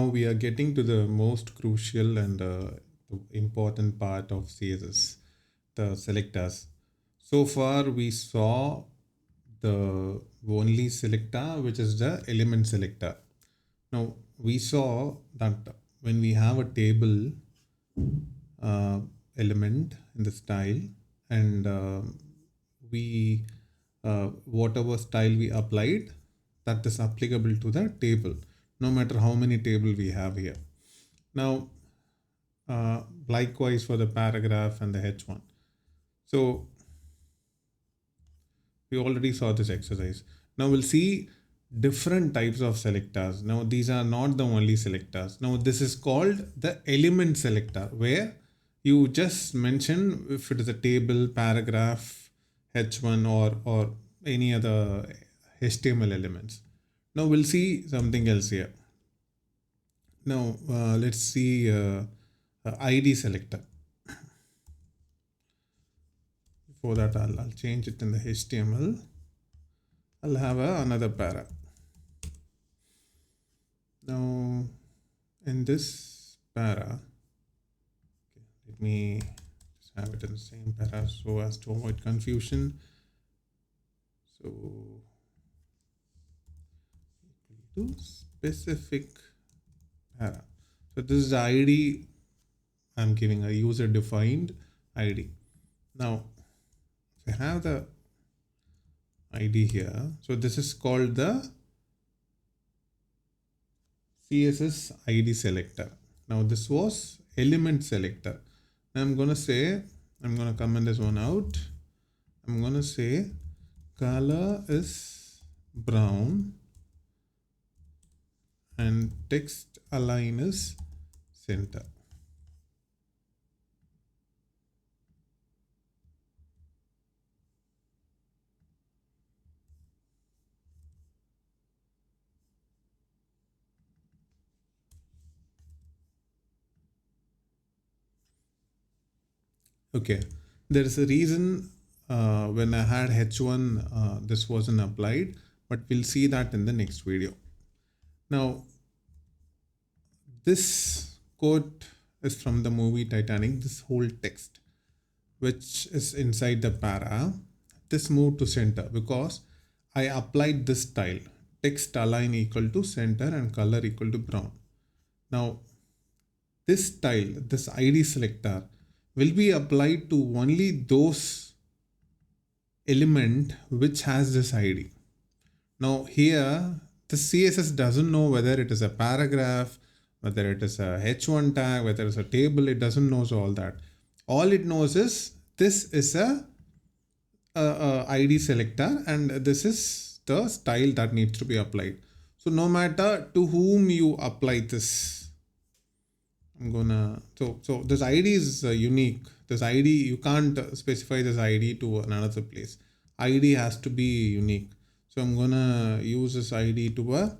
now we are getting to the most crucial and the important part of CSS, the selectors. So far we saw the only selector, which is the element selector. Now we saw that when we have a table element in the style, and we whatever style we applied, that is applicable to the table, no matter how many table we have here. Now likewise for the paragraph and the H1. So we already saw this exercise. Now we'll see different types of selectors. Now these are not the only selectors. Now this is called the element selector, where you just mention if it is a table, paragraph, H1 or any other HTML elements. Now we'll see something else here. Now let's see ID selector. Before that, I'll change it in the HTML. I'll have another para. Now in this para, okay, let me just have it in the same para so as to avoid confusion. So equal to specific para. So this is the ID. I'm giving a user defined ID. Now if I have the ID here, so this is called the CSS ID selector. Now this was element selector. Now I'm going to say, I'm going to comment this one out. I'm going to say color is brown and text align is center. Okay, there is a reason when I had H1 this wasn't applied, but we'll see that in the next video. Now this quote is from the movie Titanic. This whole text which is inside the para, this moved to center because I applied this style, text align equal to center and color equal to brown. Now this style, this ID selector, will be applied to only those element which has this ID. Now here the CSS doesn't know whether it is a paragraph, whether it is a H1 tag, whether it's a table. It doesn't know all that. All it knows is this is a ID selector and this is the style that needs to be applied. So no matter to whom you apply this, I'm gonna, so this ID is unique. This ID, you can't specify this ID to another place. ID has to be unique. So I'm gonna use this ID to a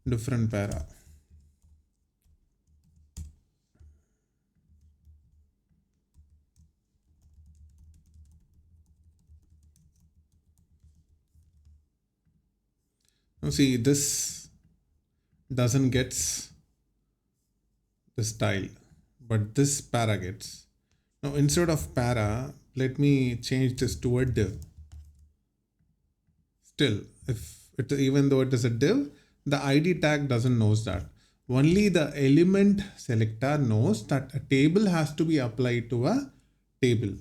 different para. Now see, this doesn't get the style, but this para gets. Now instead of para, let me change this to a div. Still, if it, even though it is a div, the ID tag doesn't know that. Only the element selector knows that a table has to be applied to a table.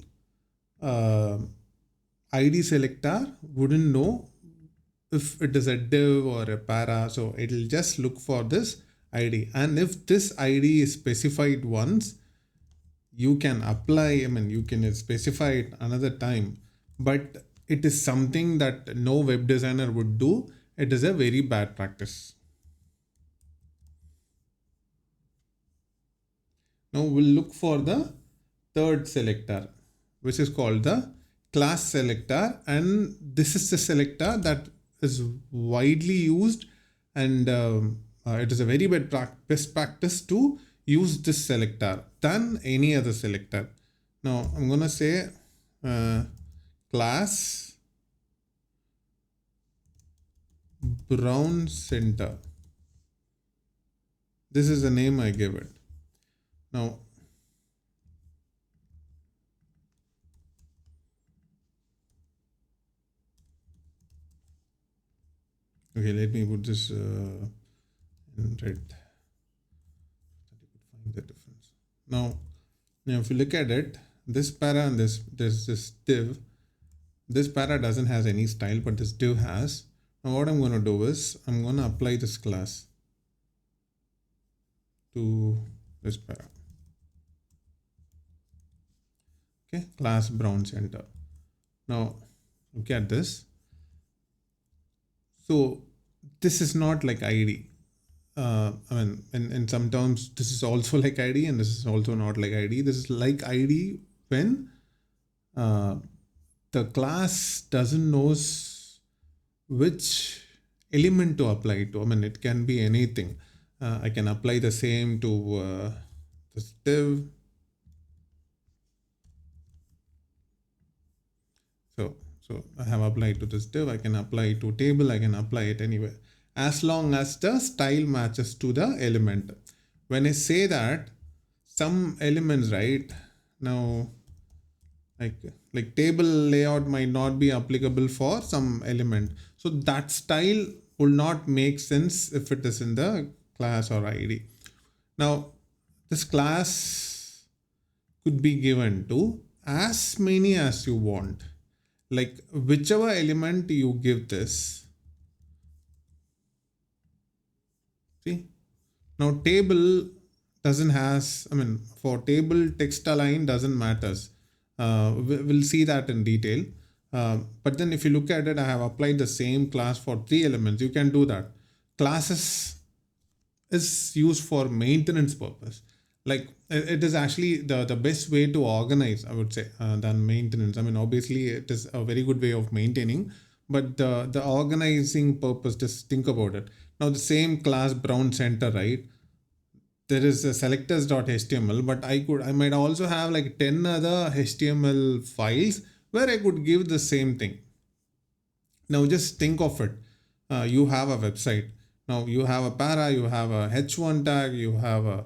ID selector wouldn't know if it is a div or a para, so it will just look for this ID. And if this ID is specified once, you can apply, you can specify it another time, but it is something that no web designer would do. It is a very bad practice. Now we'll look for the third selector, which is called the class selector. And this is the selector that is widely used, and it is a very best practice to use this selector than any other selector. Now I'm going to say class brown center. This is the name I give it. Now, okay, let me put this in red. Find the difference. Now, if you look at it, this para and this div, this para doesn't has any style, but this div has. Now, what I'm going to do is I'm going to apply this class to this para. Okay, class brown center. Now, look at this. So this is not like ID. I mean, in some terms, this is also like ID, and this is also not like ID. This is like ID when the class doesn't knows which element to apply to. I mean, it can be anything. I can apply the same to this div. So I have applied to this div. I can apply to table. I can apply it anywhere as long as the style matches to the element. When I say that, some elements, right now, like table layout might not be applicable for some element. So that style will not make sense if it is in the class or ID. Now, this class could be given to as many as you want. Like whichever element you give this. See, now table doesn't has, I mean, for table text align doesn't matters. We'll see that in detail. But then if you look at it, I have applied the same class for 3 elements. You can do that. Classes is used for maintenance purpose. Like it is actually the best way to organize, I would say, than maintenance. I mean, obviously it is a very good way of maintaining, but the organizing purpose, just think about it. Now the same class brown center, right? There is a selectors.html, but I might also have like 10 other HTML files where I could give the same thing. Now just think of it. You have a website. Now you have a para, you have a h1 tag, you have a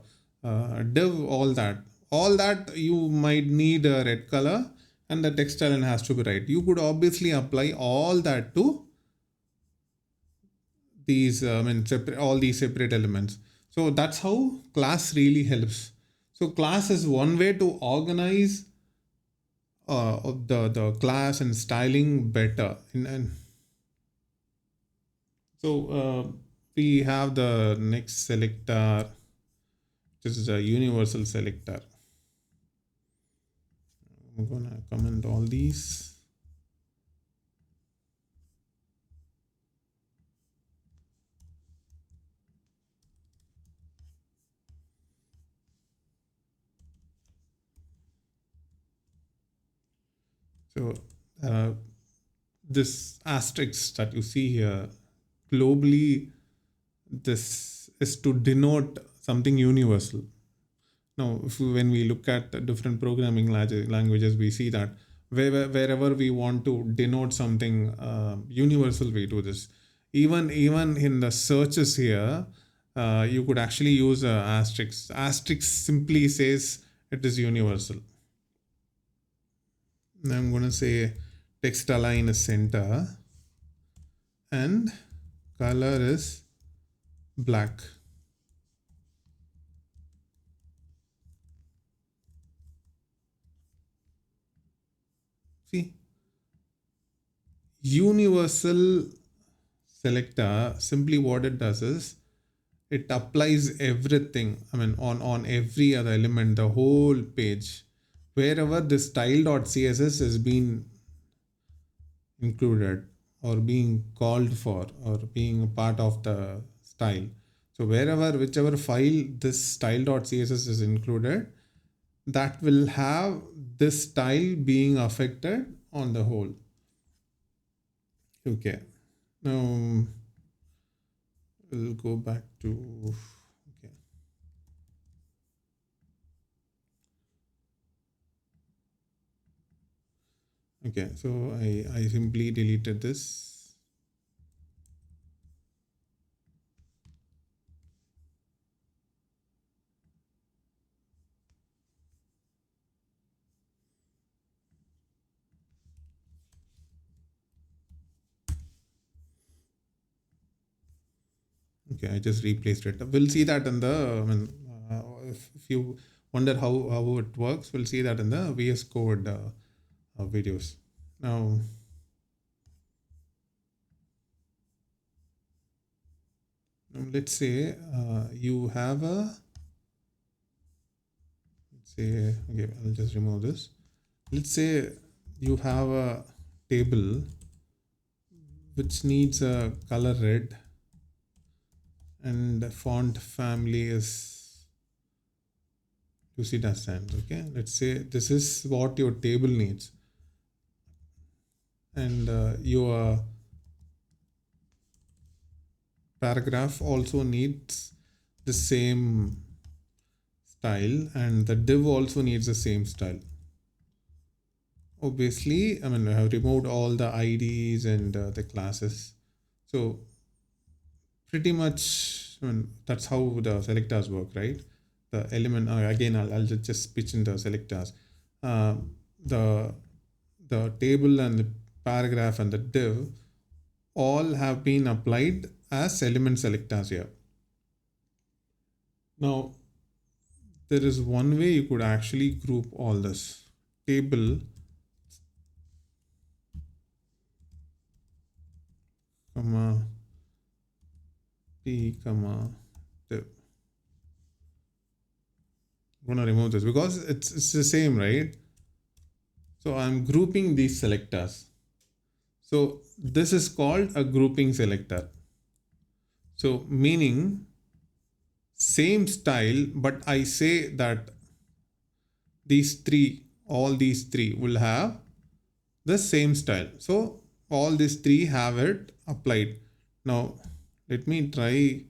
div, all that. All that you might need a red color and the text style has to be right. You could obviously apply all that to these, all these separate elements. So that's how class really helps. So class is one way to organize the class and styling better. And so we have the next selector. This is a universal selector. I'm gonna comment all these. So this asterisk that you see here, globally, this is to denote something universal. Now, when we look at different programming languages, we see that wherever we want to denote something universal, we do this. Even in the searches here, you could actually use asterisk. Asterisk simply says it is universal. Now I'm going to say text align is center and color is black. See, universal selector, simply what it does is it applies everything. I mean, on every other element, the whole page, wherever the style.css is being included or being called for or being a part of the style. So whichever file this style.css is included, that will have this style being affected on the whole. Okay. Now we'll go back to, okay. Okay, so I simply deleted this. Okay, I just replaced it. We'll see that in the, if you wonder how it works, we'll see that in the VS Code videos. Now, let's say you have a, let's say, okay, I'll just remove this. Let's say you have a table which needs a color red and the font family is UC stands. Okay, let's say this is what your table needs, and your paragraph also needs the same style, and the div also needs the same style. Obviously, I have removed all the IDs and the classes, so pretty much that's how the selectors work, right? The element again, I'll just pitch in the selectors. The table and the paragraph and the div all have been applied as element selectors here. Now, there is one way you could actually group all this. Table, comma, P, comma, div. I'm going to remove this because it's the same, right? So I'm grouping these selectors. So this is called a grouping selector. So meaning same style, but I say that all these three will have the same style. So all these three have it applied. Now let me try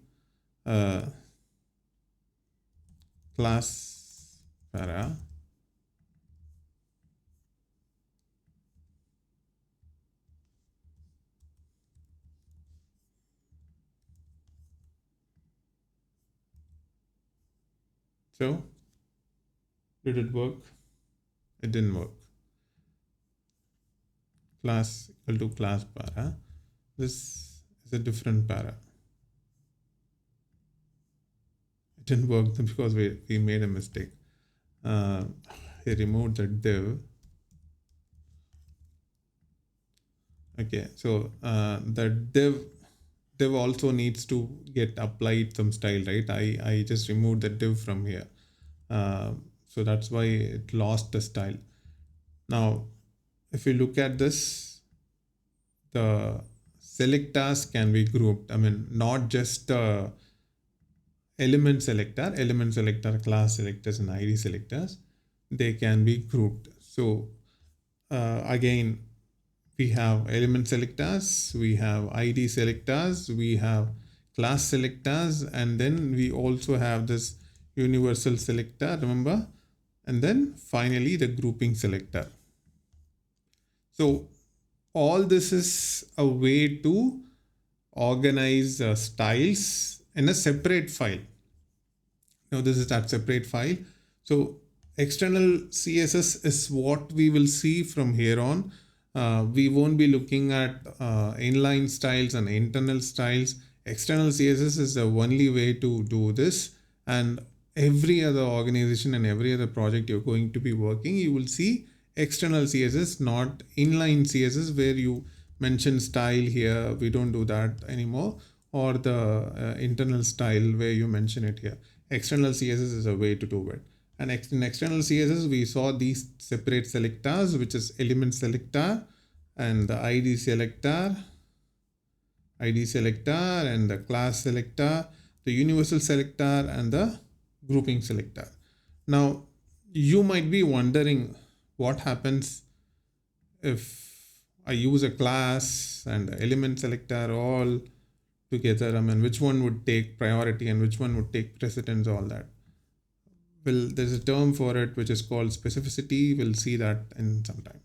class para. So did it work? It didn't work. Class equal to class para. This is a different para. It didn't work because we made a mistake. I removed the div. Okay, so the div also needs to get applied some style, right? I just removed the div from here. So that's why it lost the style. Now, if you look at this, the selectors can be grouped. Not just the element selector, class selectors, and ID selectors, they can be grouped. So again, we have element selectors, we have ID selectors, we have class selectors, and then we also have this universal selector, remember? And then finally the grouping selector. So all this is a way to organize styles in a separate file. Now this is that separate file. So external CSS is what we will see from here on. We won't be looking at inline styles and internal styles. External CSS is the only way to do this, and every other organization and every other project you're going to be working, you will see external CSS, not inline CSS where you mention style here. We don't do that anymore, or the internal style where you mention it here. External CSS is a way to do it. And in external CSS, we saw these separate selectors, which is element selector and the ID selector, and the class selector, the universal selector, and the grouping selector. Now, you might be wondering what happens if I use a class and element selector all together. Which one would take priority and which one would take precedence, all that. Well, there's a term for it which is called specificity. We'll see that in some time.